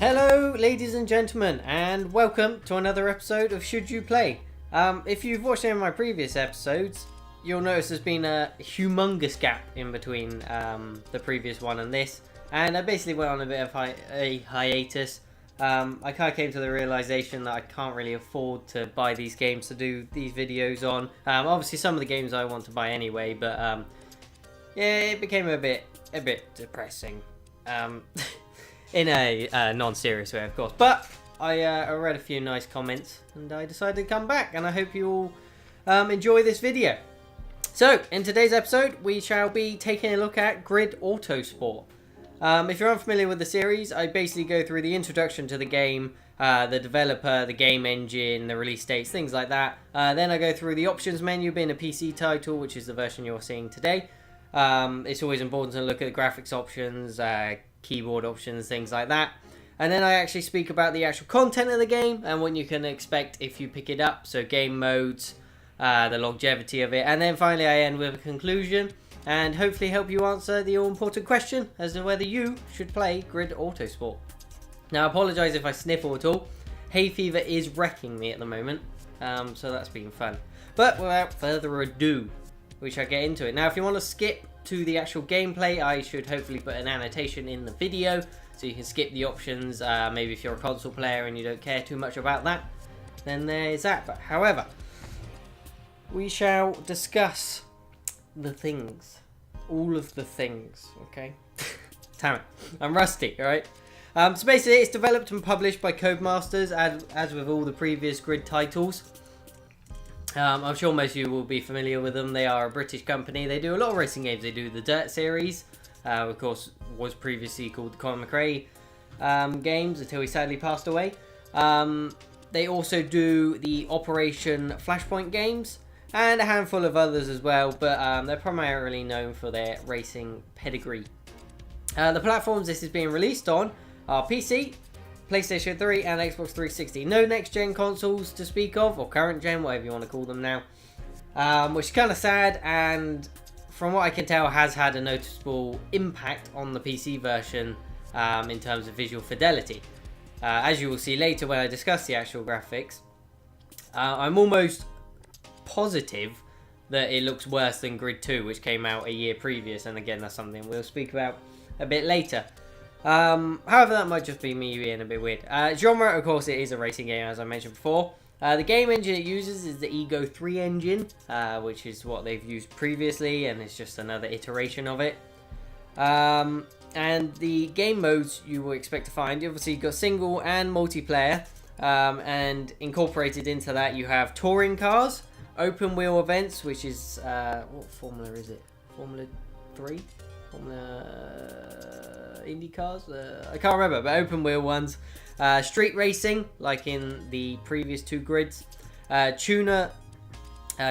Hello ladies and gentlemen, and welcome to another episode of Should You Play. If you've watched any of my previous episodes, you'll notice there's been a humongous gap in between the previous one and this, and I basically went on a bit of a hiatus. I kind of came to the realization that I can't really afford to buy these games to do these videos on. Obviously some of the games I want to buy anyway, but yeah, it became a bit depressing. In a non-serious way, of course. But I read a few nice comments and I decided to come back, and I hope you all enjoy this video. So, in today's episode, we shall be taking a look at GRID Autosport. If you're unfamiliar with the series, I basically go through the introduction to the game, the developer, the game engine, the release dates, things like that. Then I go through the options menu being a PC title, which is the version you're seeing today. It's always important to look at the graphics options, keyboard options, things like that. And then I actually speak about the actual content of the game and what you can expect if you pick it up. So game modes, the longevity of it. And then finally I end with a conclusion and hopefully help you answer the all-important question as to whether you should play GRID Autosport. Now I apologise if I sniffle at all. Hay fever is wrecking me at the moment, so that's been fun. But without further ado, we shall get into it. Now if you want to skip to the actual gameplay, I should hopefully put an annotation in the video so you can skip the options. Maybe if you're a console player and you don't care too much about that, then there's that. But however, we shall discuss the things, all of the things, okay? Damn it, I'm rusty, alright? So basically it's developed and published by Codemasters, as with all the previous GRID titles. I'm sure most of you will be familiar with them. They are a British company. They do a lot of racing games. They do the Dirt series, of course, was previously called the Colin McRae games until he sadly passed away. They also do the Operation Flashpoint games and a handful of others as well, but they're primarily known for their racing pedigree. The platforms this is being released on are PC, PlayStation 3 and Xbox 360. No next gen consoles to speak of, or current gen, whatever you want to call them now, which is kind of sad, and from what I can tell has had a noticeable impact on the PC version in terms of visual fidelity. As you will see later when I discuss the actual graphics, I'm almost positive that it looks worse than GRID 2, which came out a year previous, and again that's something we'll speak about a bit later. However, that might just be me being a bit weird. Genre, of course, it is a racing game, as I mentioned before. The game engine it uses is the Ego 3 engine, which is what they've used previously, and it's just another iteration of it. And the game modes you will expect to find, obviously you've got single and multiplayer, and incorporated into that you have touring cars, open wheel events, which is, what formula is it? Formula 3? Indy cars? I can't remember, but open wheel ones. Street racing, like in the previous two grids. Tuner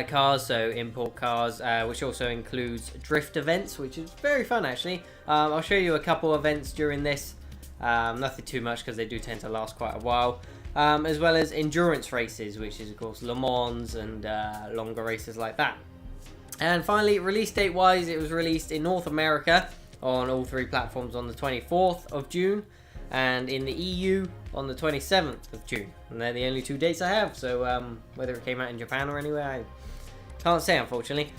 cars, so import cars, which also includes drift events, which is very fun actually. I'll show you a couple events during this. Nothing too much because they do tend to last quite a while. As well as endurance races, which is of course Le Mans and longer races like that. And finally, release date wise, it was released in North America on all three platforms on the 24th of June, and in the EU on the 27th of June. And they're the only two dates I have, so whether it came out in Japan or anywhere, I can't say unfortunately.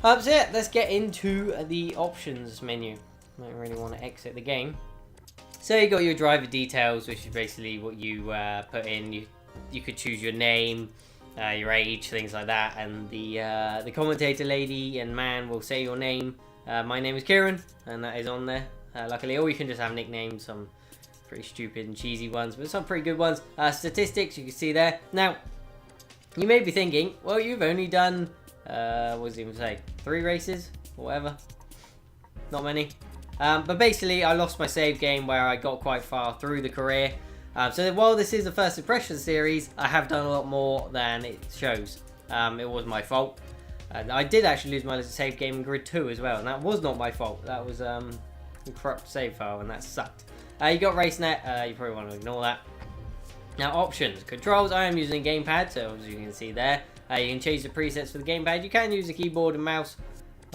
So yeah, let's get into the options menu. I don't really want to exit the game. So you got your driver details, which is basically what you put in. You could choose your name, your age, things like that, and the commentator lady and man will say your name. My name is Kieran, and that is on there, luckily, or you can just have nicknames, some pretty stupid and cheesy ones, but some pretty good ones. Statistics, you can see there. Now, you may be thinking, well, you've only done, what does it even say, 3 races, or whatever, not many. But basically, I lost my save game where I got quite far through the career. So while this is a first impression series, I have done a lot more than it shows. It was my fault. And I did actually lose my save game in GRID 2 as well, and that was not my fault. That was a corrupt save file, and that sucked. You got RaceNet, you probably want to ignore that. Now options, controls, I am using a gamepad, so as you can see there. You can change the presets for the gamepad. You can use a keyboard and mouse,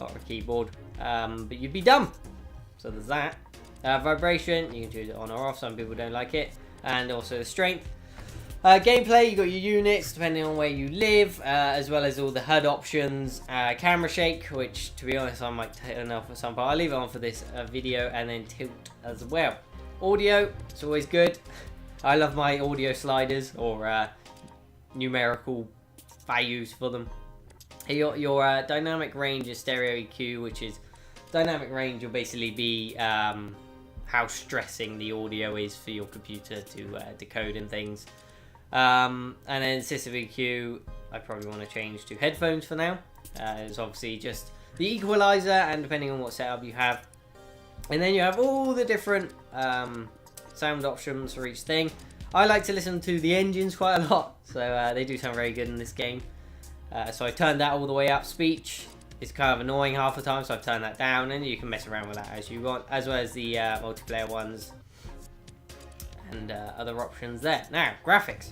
or a keyboard, but you'd be dumb. So there's that. Vibration, you can choose it on or off. Some people don't like it. And also the strength. Gameplay, you got your units depending on where you live, as well as all the HUD options. Camera shake, which to be honest I might turn off at some part. I'll leave it on for this video, and then tilt as well. Audio, it's always good. I love my audio sliders, or numerical values for them. Your dynamic range is stereo EQ, which is dynamic range will basically be how stressing the audio is for your computer to decode and things. And then system EQ, I probably want to change to headphones for now. It's obviously just the equalizer, and depending on what setup you have. And then you have all the different sound options for each thing. I like to listen to the engines quite a lot, so they do sound very good in this game. So I turned that all the way up. Speech is kind of annoying half the time, so I've turned that down, and you can mess around with that as you want, as well as the multiplayer ones and other options there. Now, graphics,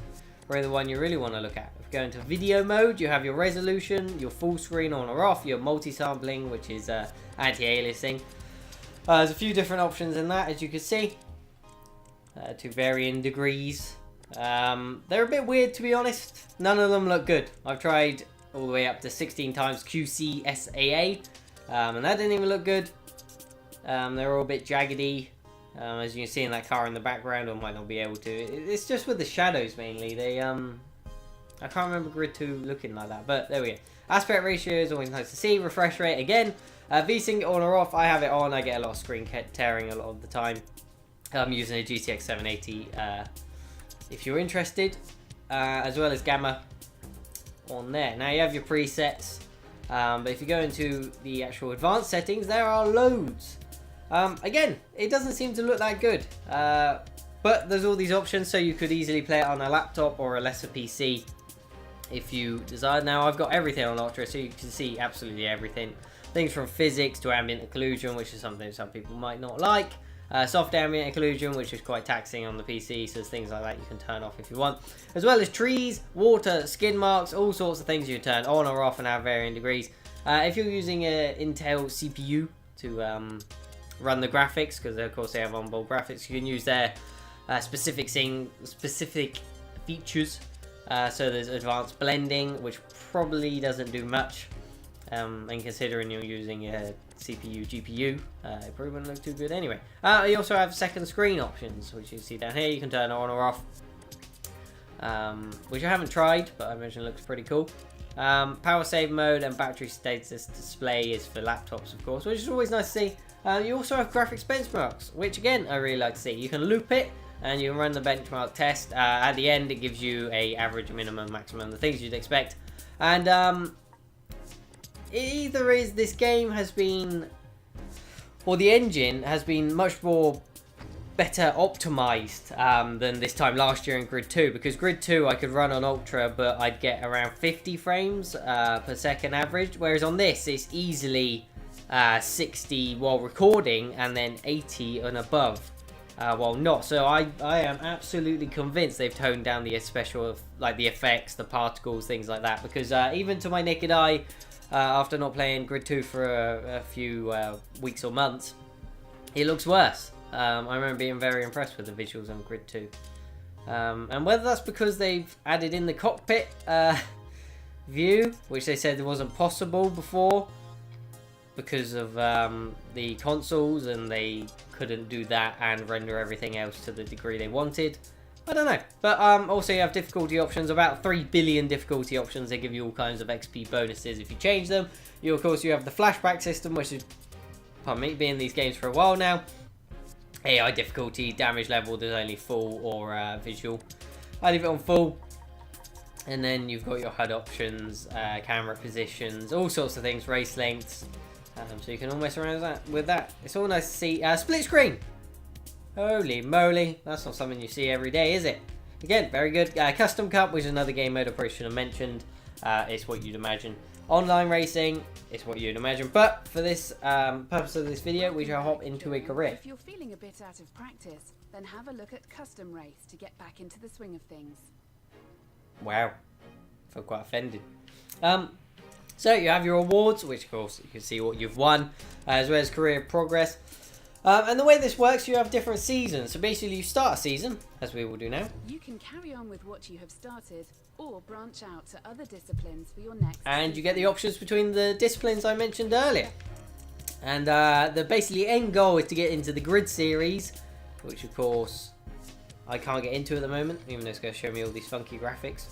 probably the one you really want to look at. If you go into video mode, you have your resolution, your full screen on or off, your multi-sampling, which is anti-aliasing. There's a few different options in that, as you can see, to varying degrees. They're a bit weird, to be honest. None of them look good. I've tried all the way up to 16 times QCSAA, and that didn't even look good. They're all a bit jaggedy. As you can see in that car in the background, I might not be able to. It's just with the shadows mainly. They I can't remember Grid 2 looking like that, but there we go. Aspect ratio is always nice to see. Refresh rate again. VSync on or off. I have it on. I get a lot of screen tearing a lot of the time. I'm using a GTX 780 if you're interested, as well as gamma on there. Now you have your presets, but if you go into the actual advanced settings, there are loads. Again, it doesn't seem to look that good, but there's all these options, so you could easily play it on a laptop or a lesser PC if you desire. Now I've got everything on Ultra, so you can see absolutely everything. Things from physics to ambient occlusion, which is something some people might not like. Soft ambient occlusion, which is quite taxing on the PC, so there's things like that you can turn off if you want. As well as trees, water, skin marks, all sorts of things you can turn on or off and have varying degrees. If you're using an Intel CPU to run the graphics, because of course they have onboard graphics, you can use their specific features. So there's advanced blending, which probably doesn't do much. And considering you're using a CPU, GPU, it probably wouldn't look too good anyway. You also have second screen options, which you see down here. You can turn on or off, which I haven't tried, but I imagine it looks pretty cool. Power save mode and battery status display is for laptops, of course, which is always nice to see. You also have graphics benchmarks, which again I really like to see. You can loop it and you can run the benchmark test. At the end, it gives you a average, minimum, maximum, the things you'd expect. And either is this game has been, or the engine has been much more better optimized than this time last year in Grid 2, because Grid 2 I could run on Ultra, but I'd get around 50 frames per second average, whereas on this it's easily 60 while recording and then 80 and above while not. So I am absolutely convinced they've toned down the special, like the effects, the particles, things like that, because even to my naked eye, after not playing Grid 2 for a few weeks or months, it looks worse. I remember being very impressed with the visuals on Grid 2. And whether that's because they've added in the cockpit view, which they said wasn't possible before because of the consoles, and they couldn't do that and render everything else to the degree they wanted. I don't know. But also you have difficulty options, about 3 billion difficulty options. They give you all kinds of XP bonuses if you change them. Of course, you have the flashback system, which is, pardon me, been in these games for a while now. AI difficulty, damage level, there's only full or visual. I leave it on full. And then you've got your HUD options, camera positions, all sorts of things, race lengths. So you can all mess around with that. It's all nice to see. Split screen. Holy moly, that's not something you see every day, is it? Again, very good. Custom Cup, which is another game mode I probably should have mentioned. It's what you'd imagine. Online racing, it's what you'd imagine. But for this purpose of this video, we shall hop into a career. If you're feeling a bit out of practice, then have a look at Custom Race to get back into the swing of things. Wow, I feel quite offended. So you have your awards, which of course you can see what you've won, as well as career progress. And the way this works, you have different seasons. So basically you start a season, as we will do now. You can carry on with what you have started, or branch out to other disciplines for your next And you get the options between the disciplines I mentioned earlier. And the basically end goal is to get into the Grid series, which of course I can't get into at the moment, even though it's going to show me all these funky graphics.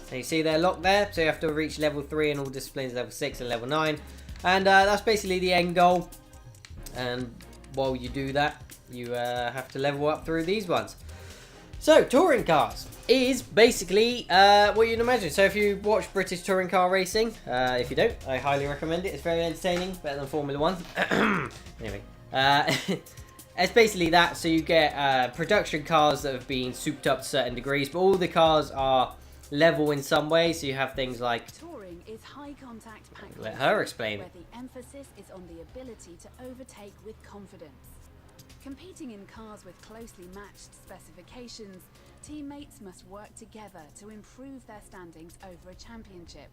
And you see they're locked there, so you have to reach level 3 in all disciplines, level 6 and level 9. And that's basically the end goal. And while you do that, you have to level up through these ones. So, touring cars is basically what you'd imagine. So if you watch British touring car racing, if you don't, I highly recommend it. It's very entertaining, better than Formula 1. Anyway, it's basically that. So you get production cars that have been souped up to certain degrees, but all the cars are level in some way. So you have things like... Touring is high contact pack Let her explain. where the emphasis is on the ability to overtake with confidence. Competing in cars with closely matched specifications, teammates must work together to improve their standings over a championship.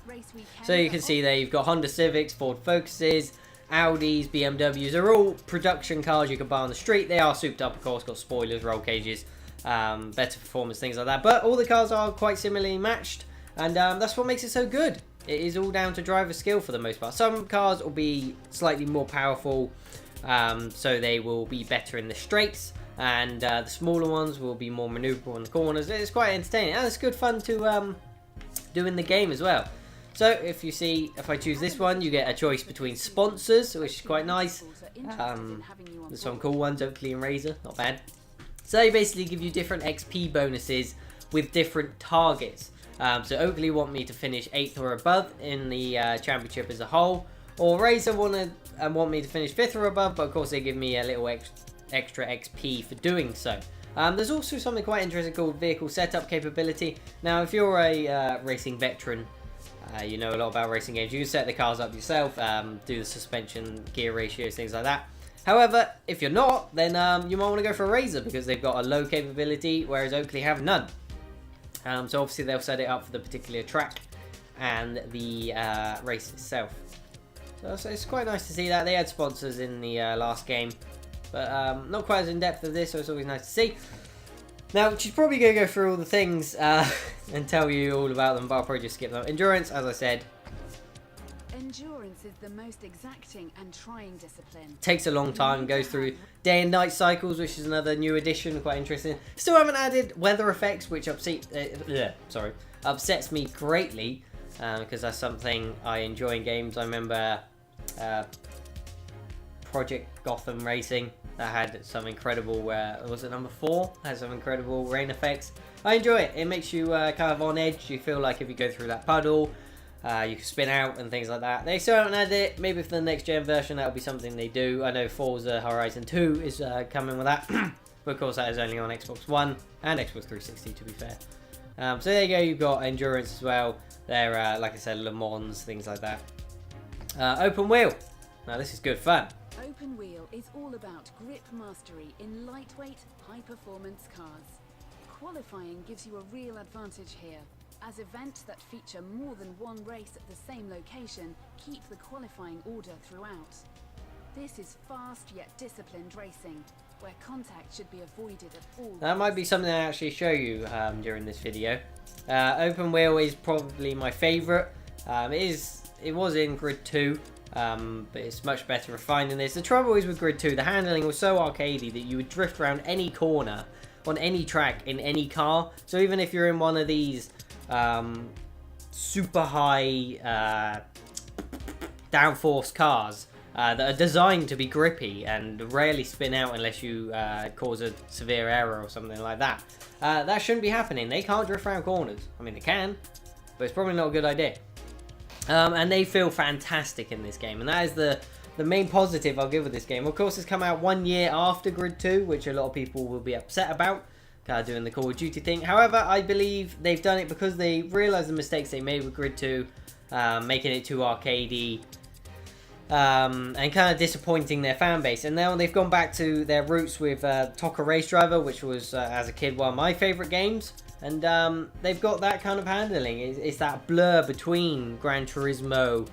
Race weekend. So you can see there you've got Honda Civics, Ford Focuses, Audis, BMWs. They're all production cars you can buy on the street. They are souped up, of course, got spoilers, roll cages, better performance, things like that. But all the cars are quite similarly matched, and that's what makes it so good. It is all down to driver skill for the most part. Some cars will be slightly more powerful, so they will be better in the straights, and the smaller ones will be more maneuverable in the corners. It's quite entertaining, and it's good fun to do in the game as well. So if you see, if I choose this one, you get a choice between sponsors, which is quite nice. There's some cool ones, Oakley and Razor, not bad. So they basically give you different XP bonuses with different targets. So Oakley want me to finish 8th or above in the championship as a whole, or Razor want me to finish 5th or above, but of course they give me a little extra XP for doing so. There's also something quite interesting called vehicle setup capability. Now if you're a racing veteran, you know a lot about racing games, you can set the cars up yourself, do the suspension, gear ratios, things like that. However, if you're not, then you might want to go for a Razor because they've got a low capability, whereas Oakley have none. So obviously they'll set it up for the particular track and the race itself. So it's quite nice to see that. They had sponsors in the last game, but not quite as in depth as this, so it's always nice to see. Now, she's probably going to go through all the things and tell you all about them, but I'll probably just skip them. Endurance, as I said. Endurance is the most exacting and trying discipline. Takes a long time, goes through day and night cycles, which is another new addition, quite interesting. Still haven't added weather effects, which upsets me greatly, because that's something I enjoy in games. I remember Project Gotham Racing that had some incredible, was it number 4? Had some incredible rain effects. I enjoy it. It makes you kind of on edge. You feel like if you go through that puddle, you can spin out and things like that. They still haven't added it. Maybe for the next gen version that'll be something they do. I know Forza Horizon 2 is coming with that. But of course that is only on Xbox One and Xbox 360 to be fair. So there you go, you've got endurance as well. They're, like I said, Le Mans, things like that. Open wheel. Now this is good fun. Open wheel is all about grip mastery in lightweight, high-performance cars. Qualifying gives you a real advantage here, as events that feature more than one race at the same location keep the qualifying order throughout. This is fast yet disciplined racing, where contact should be avoided at all costs. That might be something I actually show you during this video. Open wheel is probably my favourite. It was in Grid 2, but it's much better refined than this. The trouble is with Grid 2, the handling was so arcadey that you would drift around any corner on any track in any car. So even if you're in one of these super high downforce cars that are designed to be grippy and rarely spin out unless you cause a severe error or something like that, that shouldn't be happening. They can't drift around corners. I mean, they can, but it's probably not a good idea. And they feel fantastic in this game, and that is the main positive I'll give with this game. Of course, it's come out 1 year after Grid 2, which a lot of people will be upset about, doing the Call of Duty thing. However, I believe they've done it because they realised the mistakes they made with Grid 2, making it too arcadey, and kind of disappointing their fan base. And now they've gone back to their roots with Toca Race Driver, which was, as a kid, one of my favourite games. And they've got that kind of handling. It's that blur between Gran Turismo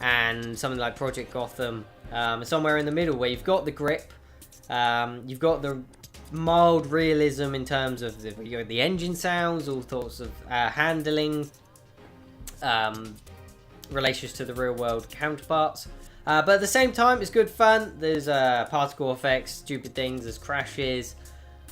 and something like Project Gotham, somewhere in the middle where you've got the grip, you've got the mild realism in terms of the engine sounds, all sorts of handling, relations to the real world counterparts. But at the same time, it's good fun. There's particle effects, stupid things, there's crashes,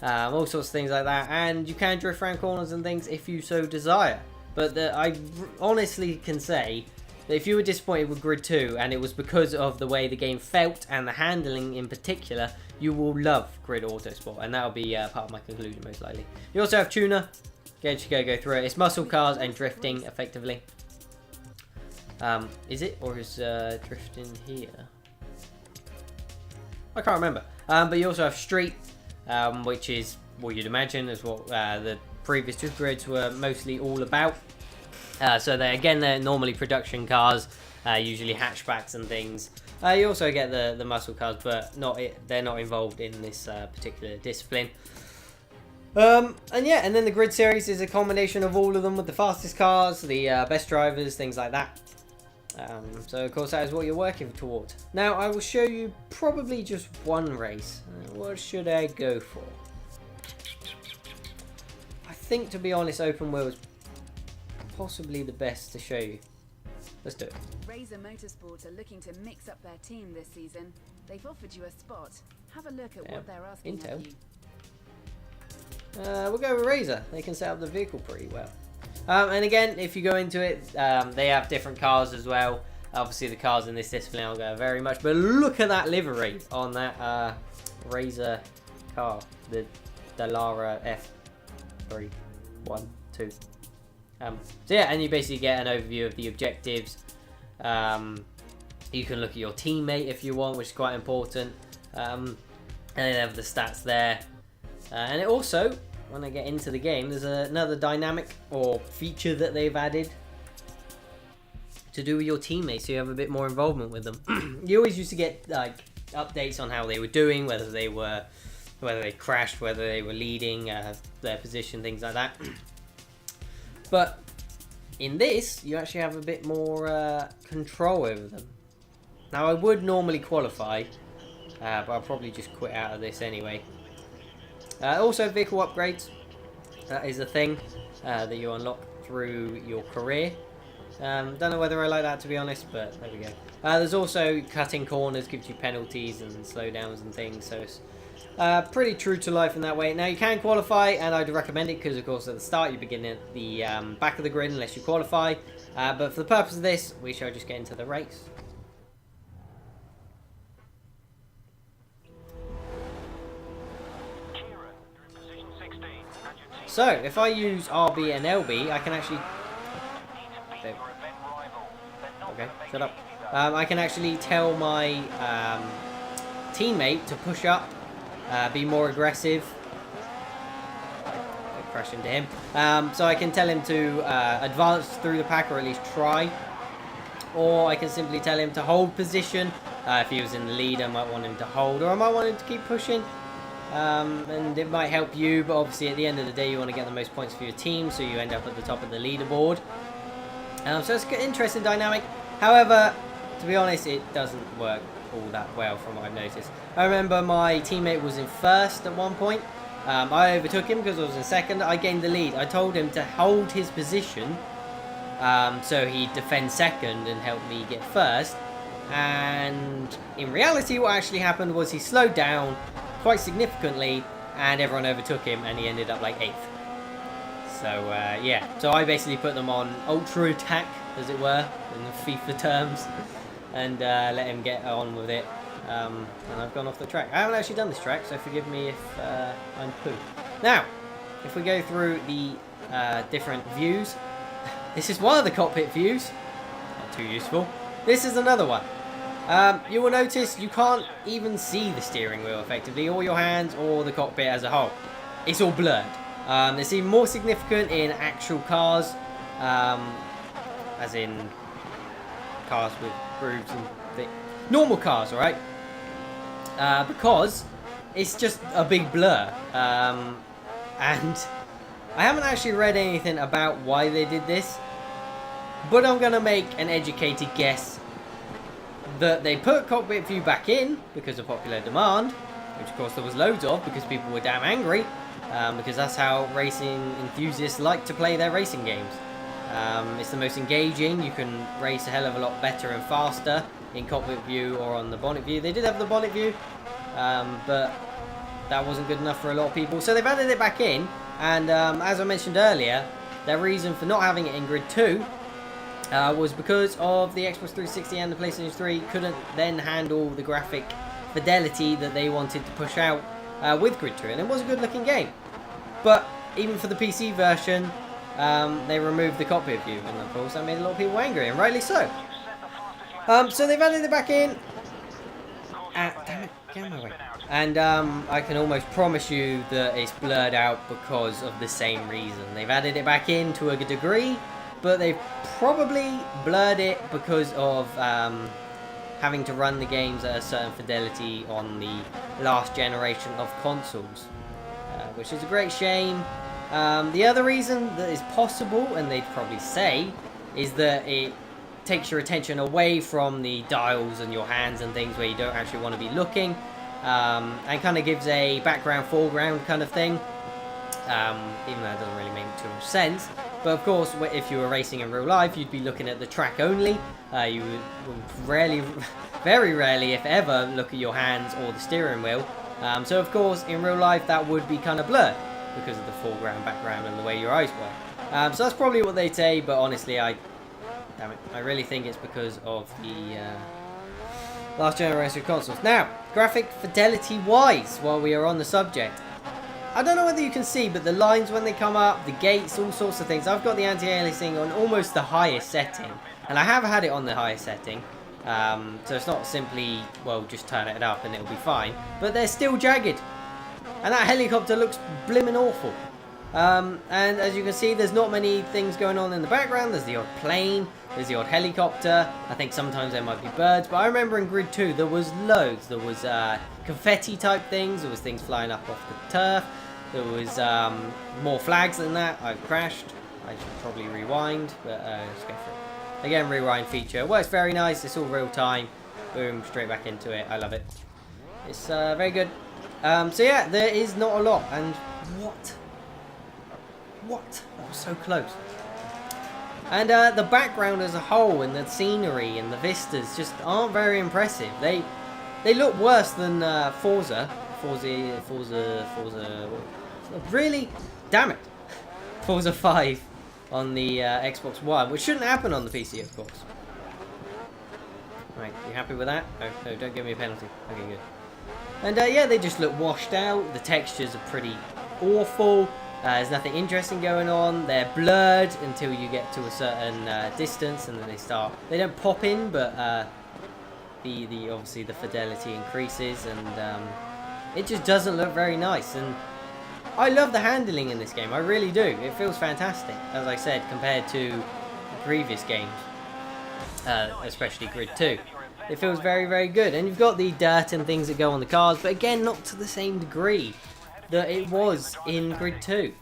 all sorts of things like that. And you can drift around corners and things if you so desire. But I honestly can say that if you were disappointed with Grid 2 and it was because of the way the game felt and the handling in particular, you will love Grid Autosport. And that'll be part of my conclusion most likely. You also have Tuner. Again, you go through it. It's muscle cars and drifting effectively. Is it, or is drifting here? I can't remember. But you also have Street, which is what you'd imagine is what the previous 2 grids were mostly all about. So they're normally production cars, usually hatchbacks and things. You also get the muscle cars, but they're not involved in this particular discipline. And then the Grid series is a combination of all of them with the fastest cars, the best drivers, things like that. So of course that is what you're working towards. Now I will show you probably just one race. What should I go for? I think, to be honest, open wheel is possibly the best to show you. Let's do it. Razor Motorsport are looking to mix up their team this season. They've offered you a spot. Have a look at what they're asking Intel. of you. We'll go with Razor. They can set up the vehicle pretty well. And again, if you go into it, they have different cars as well. Obviously, the cars in this discipline aren't going very much, but look at that livery on that Razor car, the Lara F312. So yeah, and you basically get an overview of the objectives. You can look at your teammate if you want, which is quite important. And then have the stats there. And it also, when I get into the game, there's another dynamic or feature that they've added to do with your teammates, so you have a bit more involvement with them. You always used to get like updates on how they were doing, whether they crashed, whether they were leading, their position, things like that. But in this, you actually have a bit more control over them. Now, I would normally qualify, but I'll probably just quit out of this anyway. Also, vehicle upgrades. That is a thing that you unlock through your career. Don't know whether I like that, to be honest, but there we go. There's also cutting corners, gives you penalties and slowdowns and things, so it's pretty true to life in that way. Now, you can qualify, and I'd recommend it because, of course, at the start you begin at the back of the grid unless you qualify. But for the purpose of this, we shall just get into the race. So, if I use RB and LB, I can actually... Okay, shut up. I can actually tell my teammate to push up, be more aggressive. I crash into him. So I can tell him to advance through the pack, or at least try. Or I can simply tell him to hold position. If he was in the lead, I might want him to hold, or I might want him to keep pushing. And it might help you, but obviously at the end of the day you want to get the most points for your team, so you end up at the top of the leaderboard. So it's an interesting dynamic. However, to be honest, it doesn't work all that well from what I've noticed. I remember my teammate was in first at one point. I overtook him because I was in second. I gained the lead. I told him to hold his position, so he'd defend second and help me get first. And in reality, what actually happened was he slowed down quite significantly, and everyone overtook him, and he ended up like 8th. So yeah, so I basically put them on ultra attack, as it were, in the FIFA terms, and let him get on with it. And I've gone off the track. I haven't actually done this track, so forgive me if I'm poo. Now, if we go through the different views, this is one of the cockpit views. Not too useful. This is another one. You will notice you can't even see the steering wheel effectively, or your hands, or the cockpit as a whole. It's all blurred. It's even more significant in actual cars, as in cars with grooves and normal cars, alright? Because it's just a big blur. And I haven't actually read anything about why they did this, but I'm going to make an educated guess that they put cockpit view back in because of popular demand, which of course there was loads of because people were damn angry, because that's how racing enthusiasts like to play their racing games. It's the most engaging. You can race a hell of a lot better and faster in cockpit view or on the bonnet view. They did have the bonnet view, but that wasn't good enough for a lot of people. So they've added it back in, and as I mentioned earlier, their reason for not having it in Grid 2 was because of the Xbox 360 and the PlayStation 3 couldn't then handle the graphic fidelity that they wanted to push out with Grid 2. And it was a good looking game. But even for the PC version, they removed the cockpit view. And of course that made a lot of people angry, and rightly so. So they've added it back in. Damn it, get my way. And I can almost promise you that it's blurred out because of the same reason. They've added it back in to a degree, but they've probably blurred it because of having to run the games at a certain fidelity on the last generation of consoles, which is a great shame. The other reason that is possible, and they'd probably say, is that it takes your attention away from the dials and your hands and things where you don't actually want to be looking, and kind of gives a background foreground kind of thing, even though it doesn't really make too much sense. But of course, if you were racing in real life, you'd be looking at the track only. You would rarely, very rarely, if ever, look at your hands or the steering wheel. So of course, in real life, that would be kind of blurred because of the foreground, background, and the way your eyes work. So that's probably what they'd say, but honestly, I really think it's because of the last generation of consoles. Now, graphic fidelity-wise, while we are on the subject, I don't know whether you can see, but the lines when they come up, the gates, all sorts of things. I've got the anti-aliasing on almost the highest setting, and I have had it on the highest setting. So it's not simply, well, just turn it up and it'll be fine. But they're still jagged. And that helicopter looks blimmin' awful. And as you can see, there's not many things going on in the background. There's the odd plane, there's the odd helicopter. I think sometimes there might be birds. But I remember in Grid 2, there was loads. There was confetti type things. There was things flying up off the turf. There was more flags than that. I've crashed. I should probably rewind, but let's go for it. Again, rewind feature. Works very nice. It's all real time. Boom, straight back into it. I love it. It's very good. So yeah, there is not a lot. And what? That was so close. And the background as a whole, and the scenery and the vistas just aren't very impressive. They look worse than Forza. Really? Damn it. Forza 5 on the Xbox One, which shouldn't happen on the PC, of course. Right, you happy with that? No, don't give me a penalty. Okay, good. And yeah, they just look washed out. The textures are pretty awful. There's nothing interesting going on. They're blurred until you get to a certain distance, and then they don't pop in, but obviously the fidelity increases, and it just doesn't look very nice. And I love the handling in this game. I really do. It feels fantastic, as I said, compared to the previous games, especially Grid 2. It feels very, very good. And you've got the dirt and things that go on the cars, but again, not to the same degree that it was in Grid 2.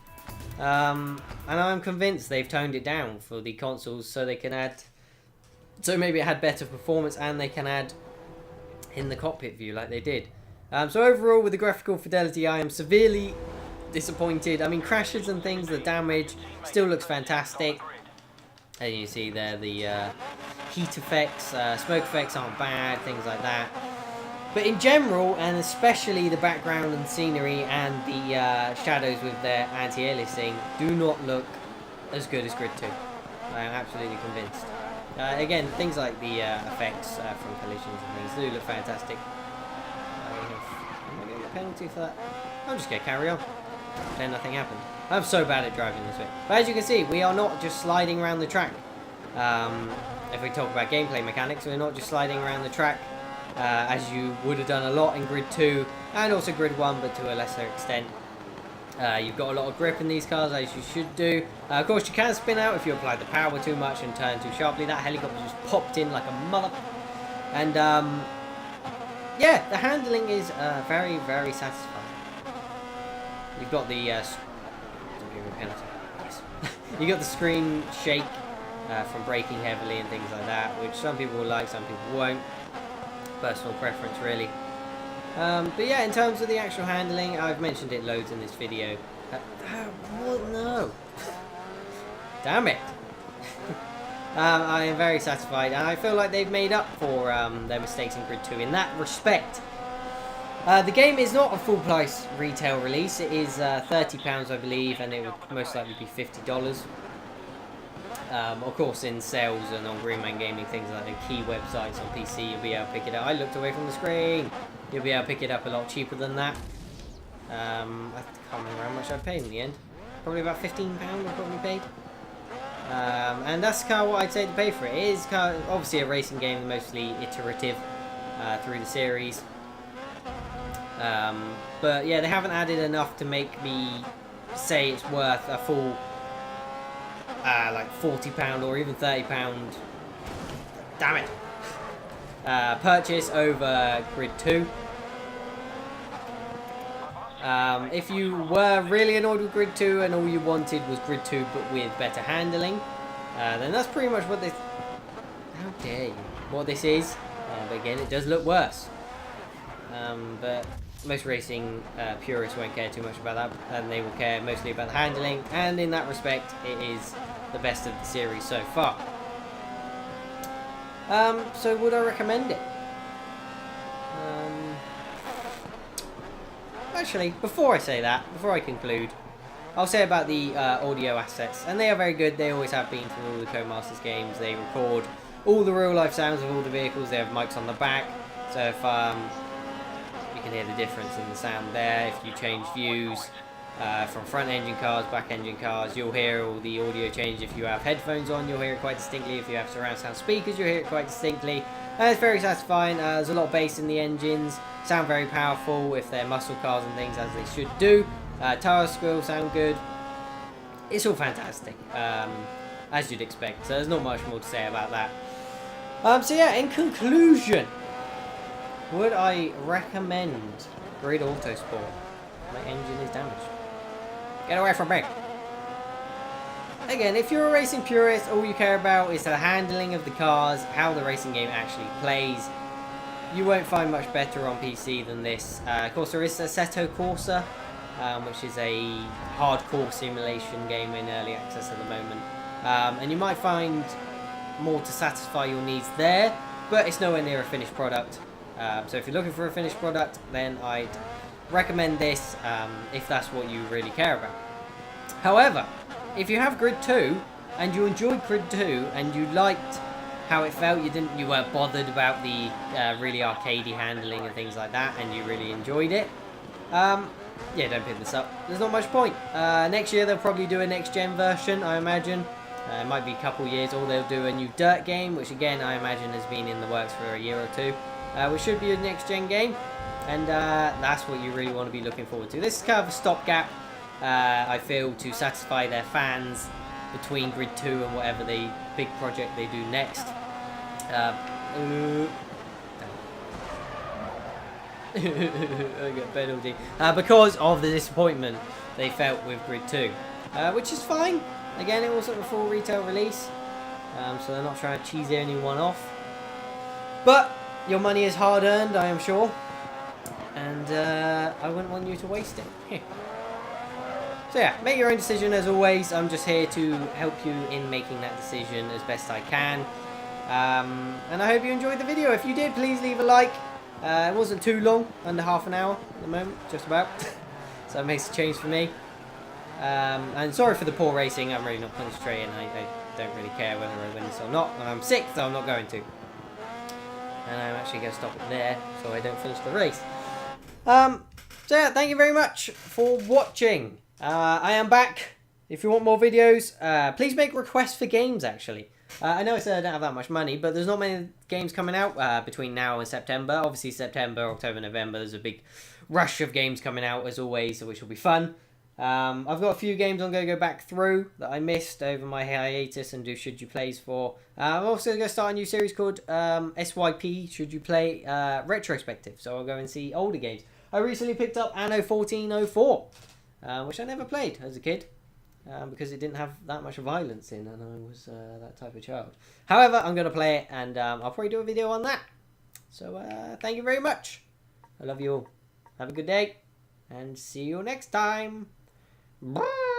And I'm convinced they've toned it down for the consoles so they can add... So maybe it had better performance, and they can add in the cockpit view like they did. So overall, with the graphical fidelity, I am severely disappointed. I mean, crashes and things, the damage still looks fantastic. And you see there the heat effects, smoke effects aren't bad, things like that. But in general, and especially the background and scenery and the shadows with their anti-aliasing, do not look as good as Grid 2. I am absolutely convinced. Again, things like the effects from collisions and things do look fantastic. Am I going to get a penalty for that? I'm just going to carry on. Pretend nothing happened. I'm so bad at driving this way. But as you can see, we are not just sliding around the track. If we talk about gameplay mechanics, we're not just sliding around the track as you would have done a lot in Grid 2 and also Grid 1, but to a lesser extent. You've got a lot of grip in these cars, as you should do. Of course, you can spin out if you apply the power too much and turn too sharply. That helicopter just popped in like a mother. And yeah, the handling is very, very satisfying. You've got the... don't give me a penalty. Yes. You got the screen shake from braking heavily and things like that, which some people will like, some people won't. Personal preference, really. But yeah, in terms of the actual handling, I've mentioned it loads in this video. What? No. Damn it. I am very satisfied, and I feel like they've made up for their mistakes in Grid 2 in that respect. The game is not a full price retail release. It is £30, I believe, and it would most likely be $50. Of course, in sales and on Green Man Gaming, things like the key websites on PC, you'll be able to pick it up. I looked away from the screen. You'll be able to pick it up a lot cheaper than that. I can't remember how much I paid in the end. Probably about £15 I probably paid. And that's kind of what I'd say to pay for it. It is kind of obviously a racing game, mostly iterative through the series. But yeah, they haven't added enough to make me say it's worth a full like £40 or even £30, damn it, purchase over Grid 2. If you were really annoyed with Grid 2 and all you wanted was Grid 2 but with better handling, then that's pretty much what this, how dare you, what this is. But again, it does look worse. But most racing purists won't care too much about that, and they will care mostly about the handling, and in that respect it is the best of the series so far. So would I recommend it? Actually, before I say that, before I conclude, I'll say about the audio assets, and they are very good. They always have been for all the Codemasters games. They record all the real life sounds of all the vehicles. They have mics on the back, so if you can hear the difference in the sound there. If you change views from front engine cars, back engine cars, you'll hear all the audio change. If you have headphones on, you'll hear it quite distinctly. If you have surround sound speakers, you'll hear it quite distinctly. And it's very satisfying. There's a lot of bass in the engines, sound very powerful if they're muscle cars and things, as they should do. Tire squeals sound good. It's all fantastic, as you'd expect. So there's not much more to say about that. So yeah, in conclusion, would I recommend GRID Autosport? My engine is damaged. Get away from me. Again, if you're a racing purist, all you care about is the handling of the cars, how the racing game actually plays. You won't find much better on PC than this. Of course, there is Assetto Corsa, which is a hardcore simulation game in early access at the moment. And you might find more to satisfy your needs there, but it's nowhere near a finished product. So if you're looking for a finished product, then I'd recommend this if that's what you really care about. However, if you have Grid 2 and you enjoyed Grid 2 and you liked how it felt, you weren't bothered about the really arcadey handling and things like that, and you really enjoyed it, yeah, don't pick this up. There's not much point. Next year they'll probably do a next gen version, I imagine. It might be a couple years, or they'll do a new Dirt game, which again I imagine has been in the works for a year or two, which should be a next gen game, and that's what you really want to be looking forward to. This is kind of a stopgap, I feel, to satisfy their fans between Grid 2 and whatever the big project they do next. I got penalty because of the disappointment they felt with Grid 2, which is fine. Again, it wasn't a full retail release, so they're not trying to cheese anyone off. But your money is hard earned, I am sure, and I wouldn't want you to waste it. So yeah, make your own decision as always. I'm just here to help you in making that decision as best I can. And I hope you enjoyed the video. If you did, please leave a like. It wasn't too long, under half an hour at the moment, just about. So it makes a change for me. And sorry for the poor racing. I'm really not concentrating. I don't really care whether I win this or not. And I'm sick, so I'm not going to. And I'm actually going to stop it there so I don't finish the race. So yeah, thank you very much for watching. I am back. If you want more videos, please make requests for games, actually. I know I said I don't have that much money, but there's not many games coming out between now and September. Obviously, September, October, November, there's a big rush of games coming out, as always, which will be fun. I've got a few games I'm going to go back through that I missed over my hiatus and do Should You Plays for. I'm also going to start a new series called SYP, Should You Play Retrospective. So I'll go and see older games. I recently picked up Anno 1404, which I never played as a kid. because it didn't have that much violence in, and I was that type of child. However, I'm going to play it, and I'll probably do a video on that. So thank you very much. I love you all. Have a good day, and see you next time. Bye.